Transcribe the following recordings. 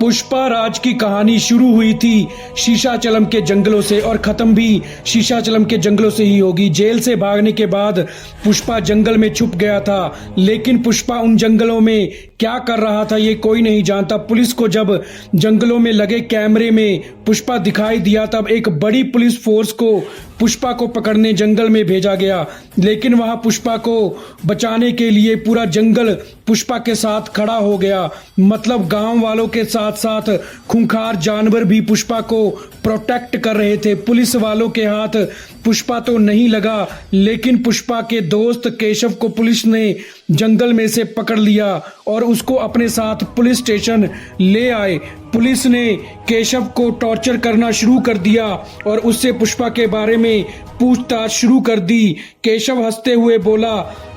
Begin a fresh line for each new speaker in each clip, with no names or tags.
पुष्पा राज की कहानी शुरू हुई थी शीशाचलम के जंगलों से और खत्म भी शीशाचलम के जंगलों से ही होगी। जेल से भागने के बाद पुष्पा जंगल में छुप गया था, लेकिन पुष्पा उन जंगलों में क्या कर रहा था ये कोई नहीं जानता। पुलिस को जब जंगलों में लगे कैमरे में पुष्पा दिखाई दिया, तब एक बड़ी पुलिस फोर्स को पुष्पा को पकड़ने जंगल में भेजा गया, लेकिन वहां पुष्पा को बचाने के लिए पूरा जंगल पुष्पा के साथ खड़ा हो गया। मतलब गांव वालों के साथ साथ खूंखार जानवर भी पुष्पा को प्रोटेक्ट कर रहे थे। पुलिस वालों के हाथ पुष्पा तो नहीं लगा, लेकिन पुष्पा के दोस्त केशव को पुलिस ने जंगल में से पकड़ लिया और उसको अपने साथ पुलिस स्टेशन ले आए। पुलिस ने केशव को टॉर्चर करना शुरू कर दिया और उससे पुष्पा के बारे में पूछताछ शुरू कर दी। केशव हंसते हुए बोला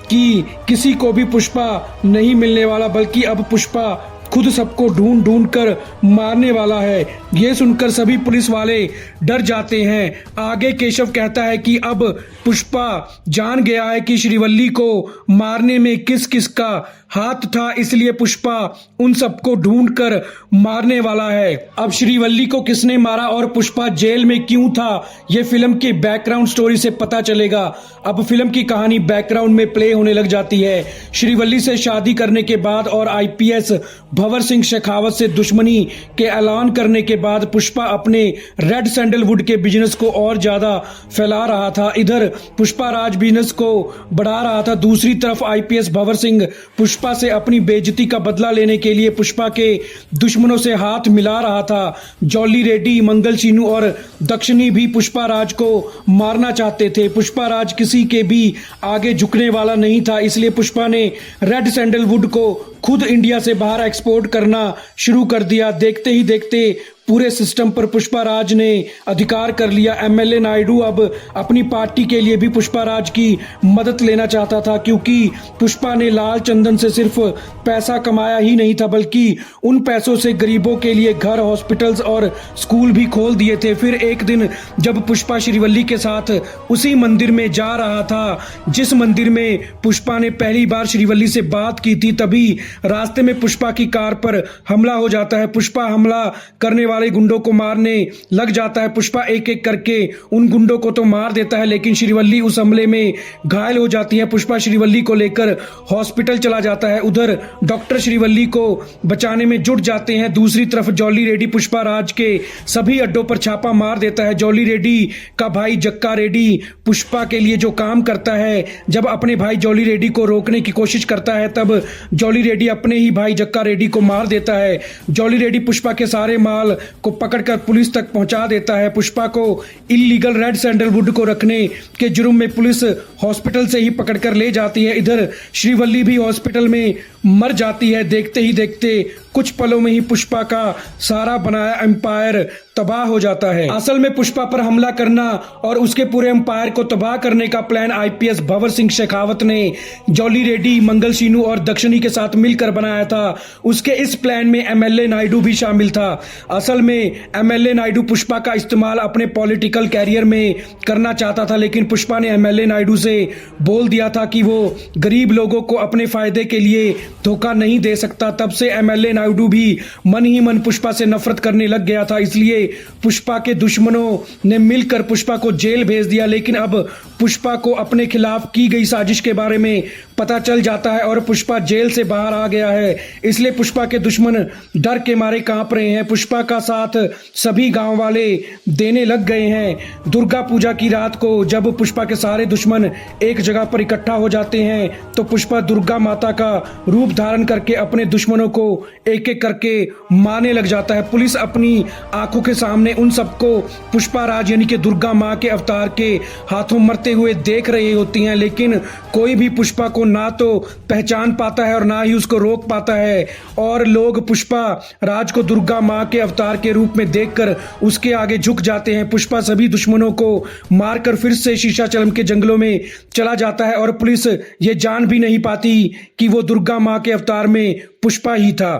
कि किसी को भी पुष्पा नहीं मिलने वाला, बल्कि अब पुष्पा खुद सबको ढूंढ ढूंढ कर मारने वाला है। ये सुनकर सभी पुलिस वाले डर जाते हैं। आगे केशव कहता है कि अब पुष्पा जान गया है कि श्रीवल्ली को मारने में किस किस का हाथ था, इसलिए पुष्पा उन सबको ढूंढ कर मारने वाला है। अब श्रीवल्ली को किसने मारा और पुष्पा जेल में क्यों था, ये फिल्म की बैकग्राउंड स्टोरी से पता चलेगा। अब फिल्म की कहानी बैकग्राउंड में प्ले होने लग जाती है। श्रीवल्ली से शादी करने के बाद और आईपीएस भंवर सिंह शेखावत से दुश्मनी के ऐलान करने के बाद पुष्पा अपने रेड सैंडलवुड के बिजनेस को और ज्यादा फैला रहा था। इधर पुष्पा राज बिजनेस को बढ़ा रहा था, दूसरी तरफ आईपीएस भंवर सिंह पुष्पा से अपनी बेइज्जती का बदला लेने के लिए पुष्पा के दुश्मनों से हाथ मिला रहा था। जॉली रेड्डी, मंगल चीनू और दक्षिणी भी पुष्पा राज को मारना चाहते थे। पुष्पा राज किसी के भी आगे झुकने वाला नहीं था, इसलिए पुष्पा ने रेड सैंडलवुड को खुद इंडिया से बाहर एक्सपोर्ट करना शुरू कर दिया। देखते ही देखते पूरे सिस्टम पर पुष्पा राज ने अधिकार कर लिया। एमएलए नायडू अब अपनी पार्टी के लिए भी पुष्पा राज की मदद लेना चाहता था, क्योंकि पुष्पा ने लाल चंदन से सिर्फ पैसा कमाया ही नहीं था, बल्कि उन पैसों से गरीबों के लिए घर, हॉस्पिटल्स और स्कूल भी खोल दिए थे। फिर एक दिन जब पुष्पा श्रीवल्ली के साथ उसी मंदिर में जा रहा था जिस मंदिर में पुष्पा ने पहली बार श्रीवल्ली से बात की थी, तभी रास्ते में पुष्पा की कार पर हमला हो जाता है। पुष्पा हमला करने वाले गुंडों को मारने लग जाता है। पुष्पा एक एक करके उन गुंडों को तो मार देता है, लेकिन श्रीवल्ली उस हमले में घायल हो जाती है। पुष्पा श्रीवल्ली को लेकर हॉस्पिटल चला जाता है। उधर डॉक्टर श्रीवल्ली को बचाने में जुट जाते हैं। दूसरी तरफ जॉली रेड्डी पुष्पा राज के सभी अड्डों पर छापा मार देता है। जॉली रेड्डी का भाई जक्का रेड्डी पुष्पा के लिए जो काम करता है, जब अपने भाई जॉली रेड्डी को रोकने की कोशिश करता है, तब जॉली रेड्डी अपने ही भाई जक्का रेड्डी को मार देता है। जॉली रेड्डी पुष्पा के सारे माल को पकड़कर पुलिस तक पहुंचा देता है। पुष्पा को इल्लीगल रेड सैंडलवुड को रखने के जुर्म में पुलिस हॉस्पिटल से ही पकड़कर ले जाती है। इधर श्रीवल्ली भी हॉस्पिटल में मर जाती है। देखते ही देखते कुछ पलों में ही पुष्पा का सारा बनाया एम्पायर तबाह हो जाता है। असल में पुष्पा पर हमला करना और उसके पूरे एम्पायर को तबाह करने का प्लान आईपीएस भंवर सिंह शेखावत ने जॉली रेड्डी, मंगल चीनू और दक्षिणी के साथ मिलकर बनाया था। उसके इस प्लान में एमएलए नायडू भी शामिल था। असल में एमएलए नायडू पुष्पा का इस्तेमाल अपने पॉलिटिकल कैरियर में करना चाहता था, लेकिन पुष्पा ने एमएलए नायडू से बोल दिया था कि वो गरीब लोगों को अपने फायदे के लिए धोखा नहीं दे सकता। तब से एमएलए नायडू भी मन ही मन पुष्पा से नफरत करने लग गया था। इसलिए पुष्पा के दुश्मनों ने मिलकर पुष्पा को जेल भेज दिया। लेकिन अब पुष्पा को अपने खिलाफ की गई साजिश के बारे में पता चल जाता है और पुष्पा जेल से बाहर आ गया है। इसलिए पुष्पा के दुश्मन डर के मारे कांप रहे हैं। पुष्पा का साथ सभी गांव वाले देने लग गए हैं। दुर्गा पूजा की रात को जब पुष्पा के सारे दुश्मन एक जगह पर इकट्ठा हो जाते हैं, तो पुष्पा दुर्गा माता का रूप धारण करके अपने दुश्मनों को एक एक करके मारने लग जाता है। पुलिस अपनी आंखों के सामने उन सबको पुष्पा राज यानी कि दुर्गा माँ के अवतार के हाथों मरते हुए देख रही होती हैं, लेकिन कोई भी पुष्पा को ना तो पहचान पाता है और ना ही उसको रोक पाता है। और लोग पुष्पा राज को दुर्गा माँ के अवतार के रूप में देखकर उसके आगे झुक जाते हैं। पुष्पा सभी दुश्मनों को मारकर फिर से शीशाचलम के जंगलों में चला जाता है और पुलिस ये जान भी नहीं पाती कि वो दुर्गा माँ के अवतार में पुष्पा ही था।